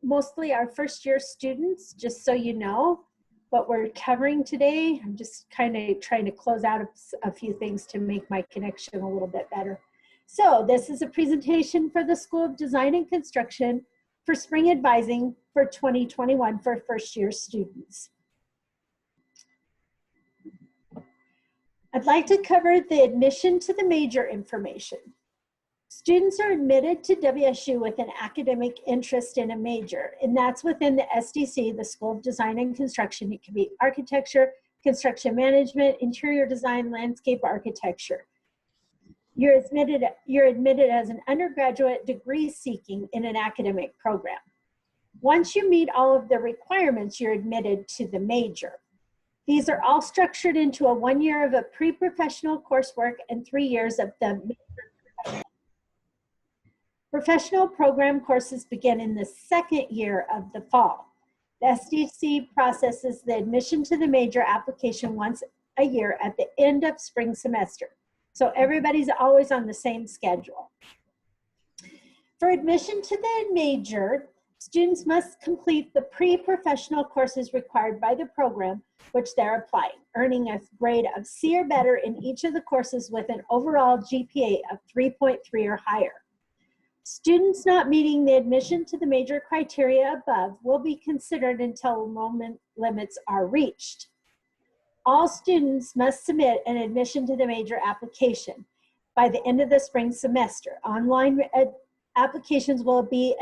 mostly our first year students, just so you know what we're covering today. I'm just kind of trying to close out a few things to make my connection a little bit better. So this is a presentation for the School of Design and Construction for spring advising for 2021 for first year students. I'd like to cover the admission to the major information. Students are admitted to WSU with an academic interest in a major, and that's within the SDC, the School of Design and Construction. It can be architecture, construction management, interior design, landscape architecture. You're admitted as an undergraduate degree seeking in an academic program. Once you meet all of the requirements, you're admitted to the major. These are all structured into a 1 year of a pre-professional coursework and 3 years of the major. Professional program courses begin in the second year of the fall. The SDC processes the admission to the major application once a year at the end of spring semester. So everybody's always on the same schedule. For admission to the major, students must complete the pre-professional courses required by the program which they're applying, earning a grade of C or better in each of the courses with an overall GPA of 3.3 or higher. Students not meeting the admission to the major criteria above will be considered until enrollment limits are reached. All students must submit an admission to the major application by the end of the spring semester. Online applications will be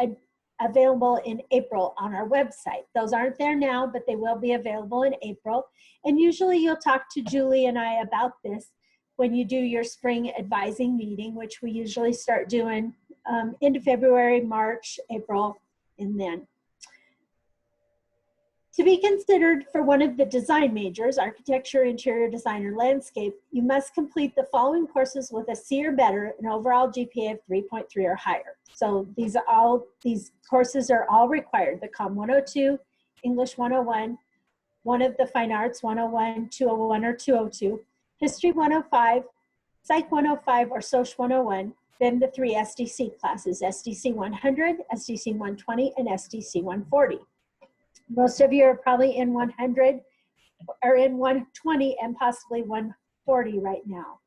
available in April on our website. Those aren't there now, but they will be available in April. And usually you'll talk to Julie and I about this when you do your spring advising meeting, which we usually start doing into February, March, April, and then. To be considered for one of the design majors, architecture, interior design, or landscape, you must complete the following courses with a C or better, an overall GPA of 3.3 or higher. So these courses are all required. The COM 102, English 101, one of the Fine Arts 101, 201, or 202, History 105, Psych 105, or Social 101, then the 3 SDC classes, SDC 100, SDC 120, and SDC 140. Most of you are probably in 100 or in 120 and possibly 140 right now,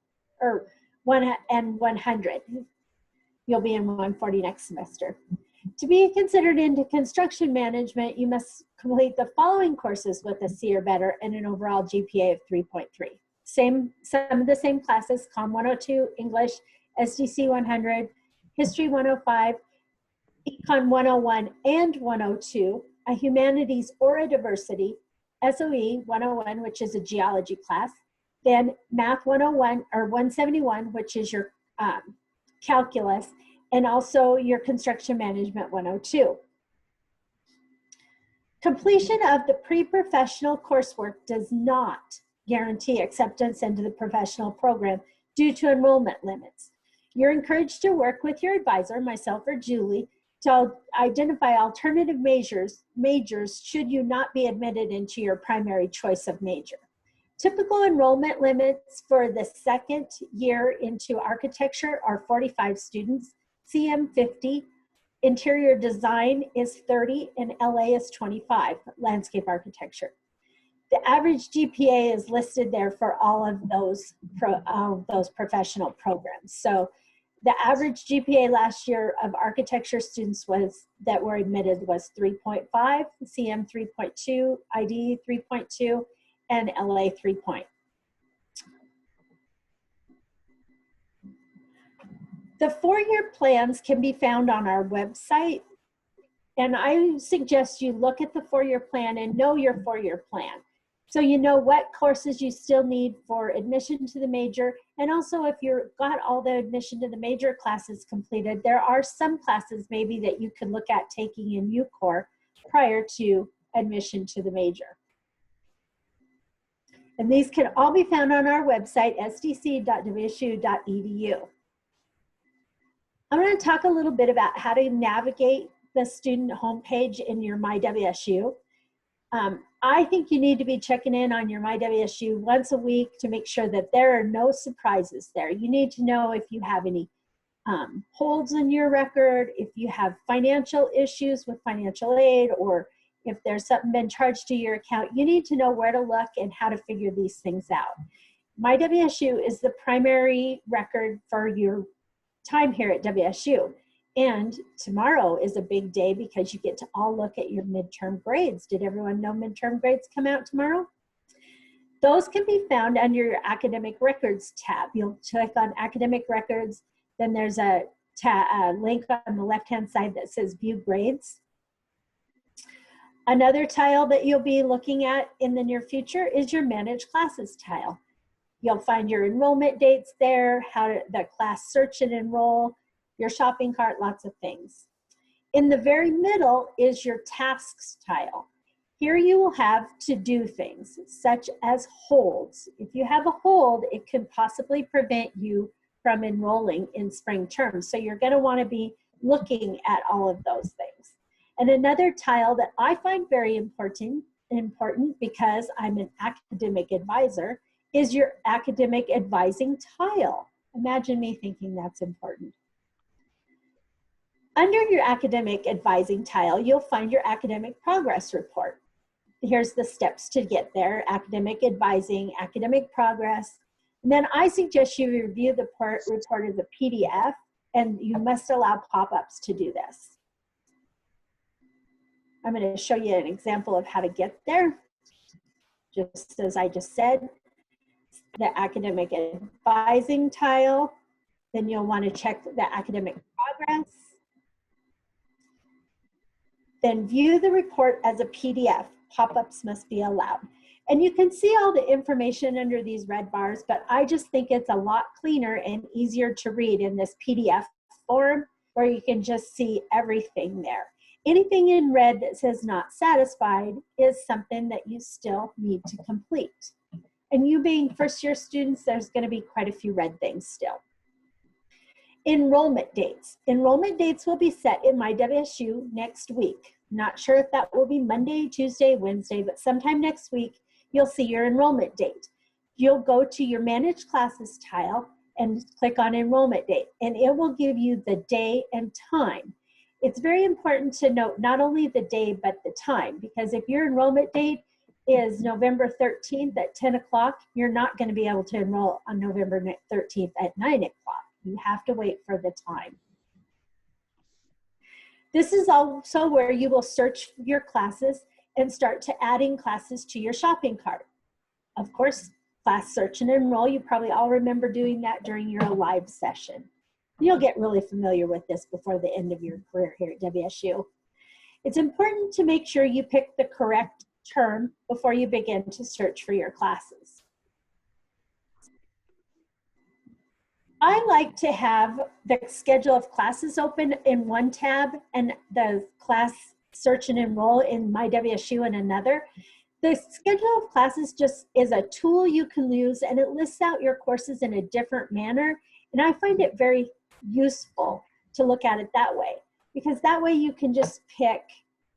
or 100. You'll be in 140 next semester. To be considered into construction management, you must complete the following courses with a C or better and an overall GPA of 3.3. Some of the same classes, COM 102, English, SDC 100, History 105, Econ 101 and 102, a humanities or a diversity, SOE 101, which is a geology class, then Math 101 or 171, which is your calculus, and also your construction management 102. Completion of the pre-professional coursework does not guarantee acceptance into the professional program due to enrollment limits. You're encouraged to work with your advisor, myself or Julie, to identify alternative majors should you not be admitted into your primary choice of major. Typical enrollment limits for the second year into architecture are 45 students, CM 50, interior design is 30, and LA is 25, landscape architecture. The average GPA is listed there for all of those professional programs. So the average GPA last year of architecture students that were admitted was 3.5, CM 3.2, ID 3.2, and LA 3. The 4-year plans can be found on our website, and I suggest you look at the 4-year plan and know your 4-year plan. So you know what courses you still need for admission to the major, and also if you've got all the admission to the major classes completed, there are some classes maybe that you could look at taking in UCOR prior to admission to the major. And these can all be found on our website, sdc.wsu.edu. I'm going to talk a little bit about how to navigate the student homepage in your myWSU. I think you need to be checking in on your myWSU once a week to make sure that there are no surprises there. You need to know if you have any holds in your record, if you have financial issues with financial aid, or if there's something been charged to your account, you need to know where to look and how to figure these things out. myWSU is the primary record for your time here at WSU. And tomorrow is a big day because you get to all look at your midterm grades. Did everyone know midterm grades come out tomorrow? Those can be found under your academic records tab. You'll click on academic records, then there's a link on the left-hand side that says view grades. Another tile that you'll be looking at in the near future is your manage classes tile. You'll find your enrollment dates there, the class search and enroll, your shopping cart, lots of things. In the very middle is your tasks tile. Here you will have to do things such as holds. If you have a hold, it can possibly prevent you from enrolling in spring term. So you're going to want to be looking at all of those things. And another tile that I find very important because I'm an academic advisor is your academic advising tile. Imagine me thinking that's important. Under your academic advising tile, you'll find your academic progress report. Here's the steps to get there: academic advising, academic progress. And then I suggest you review the report as a PDF, and you must allow pop-ups to do this. I'm going to show you an example of how to get there. Just as I just said, the academic advising tile, then you'll want to check the academic progress. Then view the report as a PDF. Pop-ups must be allowed. And you can see all the information under these red bars, but I just think it's a lot cleaner and easier to read in this PDF form where you can just see everything there. Anything in red that says not satisfied is something that you still need to complete. And you being first-year students, there's going to be quite a few red things still. Enrollment dates. Enrollment dates will be set in myWSU next week. Not sure if that will be Monday, Tuesday, Wednesday, but sometime next week, you'll see your enrollment date. You'll go to your Manage Classes tile and click on Enrollment Date, and it will give you the day and time. It's very important to note not only the day, but the time, because if your enrollment date is November 13th at 10 o'clock, you're not going to be able to enroll on November 13th at 9 o'clock. You have to wait for the time. This is also where you will search your classes and start to adding classes to your shopping cart. Of course, class search and enroll, you probably all remember doing that during your live session. You'll get really familiar with this before the end of your career here at WSU. It's important to make sure you pick the correct term before you begin to search for your classes. I like to have the schedule of classes open in one tab and the class search and enroll in myWSU in another. The schedule of classes just is a tool you can use, and it lists out your courses in a different manner. And I find it very useful to look at it that way, because that way you can just pick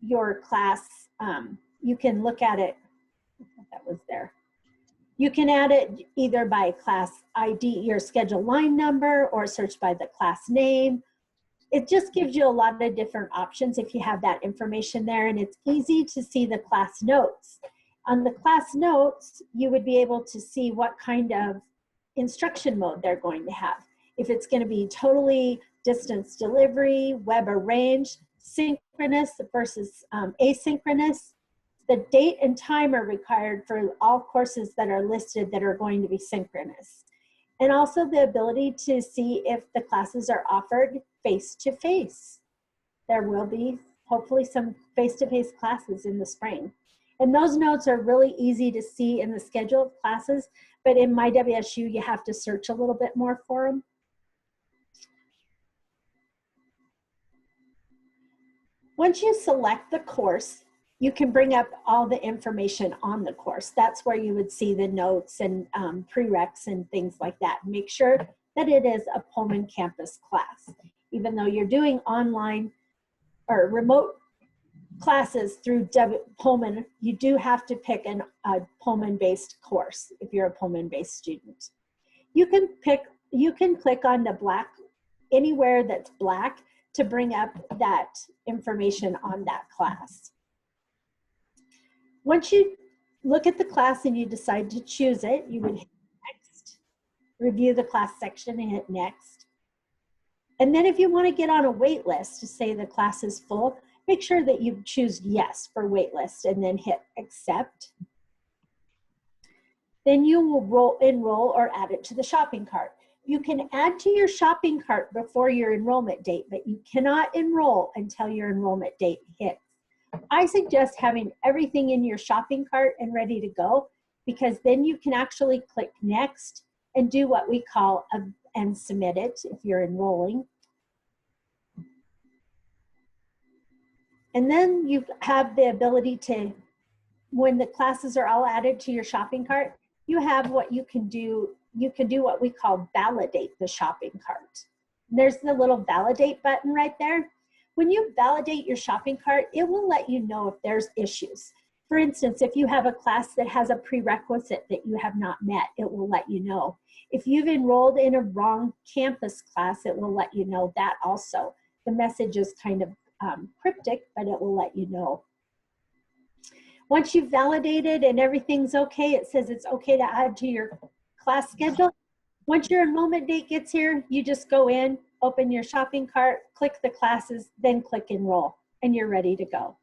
your class. You can look at it, that was there. You can add it either by class ID, your schedule line number, or search by the class name. It just gives you a lot of different options if you have that information there, and it's easy to see the class notes. On the class notes, you would be able to see what kind of instruction mode they're going to have. If it's going to be totally distance delivery, web arranged, synchronous versus asynchronous. The date and time are required for all courses that are listed that are going to be synchronous. And also the ability to see if the classes are offered face-to-face. There will be hopefully some face-to-face classes in the spring. And those notes are really easy to see in the schedule of classes, but in myWSU, you have to search a little bit more for them. Once you select the course, you can bring up all the information on the course. That's where you would see the notes and prereqs and things like that. Make sure that it is a Pullman campus class. Even though you're doing online or remote classes through Pullman, you do have to pick a Pullman-based course if you're a Pullman-based student. You can click on the black anywhere that's black to bring up that information on that class. Once you look at the class and you decide to choose it, you would hit next, review the class section and hit next. And then if you want to get on a wait list to say the class is full, make sure that you choose yes for wait list and then hit accept. Then you will enroll or add it to the shopping cart. You can add to your shopping cart before your enrollment date, but you cannot enroll until your enrollment date hits. I suggest having everything in your shopping cart and ready to go, because then you can actually click next and do what we call and submit it if you're enrolling. And then you have the ability to, when the classes are all added to your shopping cart, you have what you can do. You can do what we call validate the shopping cart. There's the little validate button right there. When you validate your shopping cart, it will let you know if there's issues. For instance, if you have a class that has a prerequisite that you have not met, it will let you know. If you've enrolled in a wrong campus class, it will let you know that also. The message is kind of cryptic, but it will let you know. Once you've validated and everything's okay, it says it's okay to add to your class schedule. Once your enrollment date gets here, you just go in, open your shopping cart, click the classes, then click enroll, and you're ready to go.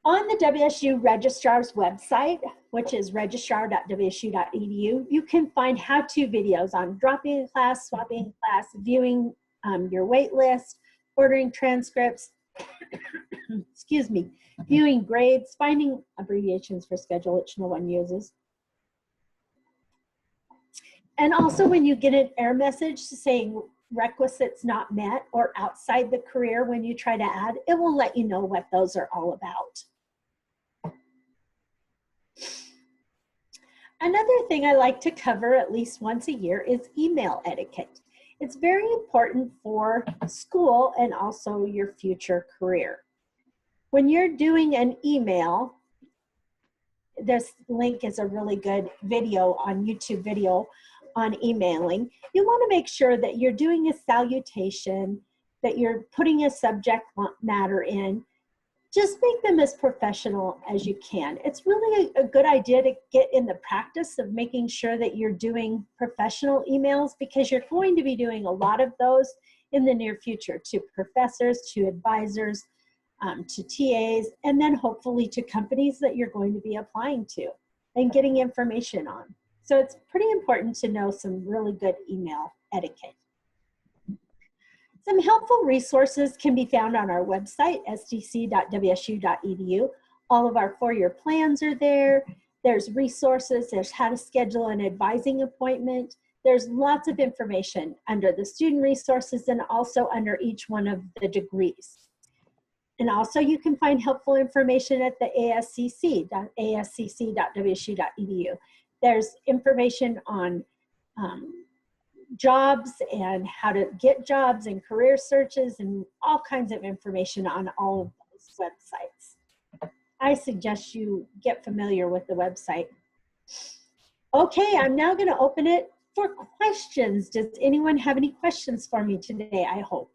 On the WSU Registrar's website, which is registrar.wsu.edu, you can find how-to videos on dropping a class, swapping a class, viewing your wait list, ordering transcripts, excuse me, viewing grades, finding abbreviations for schedule, which no one uses. And also when you get an error message saying requisites not met or outside the career when you try to add, it will let you know what those are all about. Another thing I like to cover at least once a year is email etiquette. It's very important for school and also your future career. When you're doing an email, this link is a really good video on YouTube video on emailing. You want to make sure that you're doing a salutation, that you're putting a subject matter in. Just make them as professional as you can. It's really a good idea to get in the practice of making sure that you're doing professional emails, because you're going to be doing a lot of those in the near future to professors, to advisors, to TAs, and then hopefully to companies that you're going to be applying to and getting information on. So it's pretty important to know some really good email etiquette. Some helpful resources can be found on our website, sdc.wsu.edu. All of our FourYear plans are there. There's resources, there's how to schedule an advising appointment. There's lots of information under the student resources and also under each one of the degrees. And also you can find helpful information at the ascc.wsu.edu. There's information on jobs and how to get jobs and career searches and all kinds of information on all of those websites. I suggest you get familiar with the website. Okay, I'm now going to open it for questions. Does anyone have any questions for me today, I hope?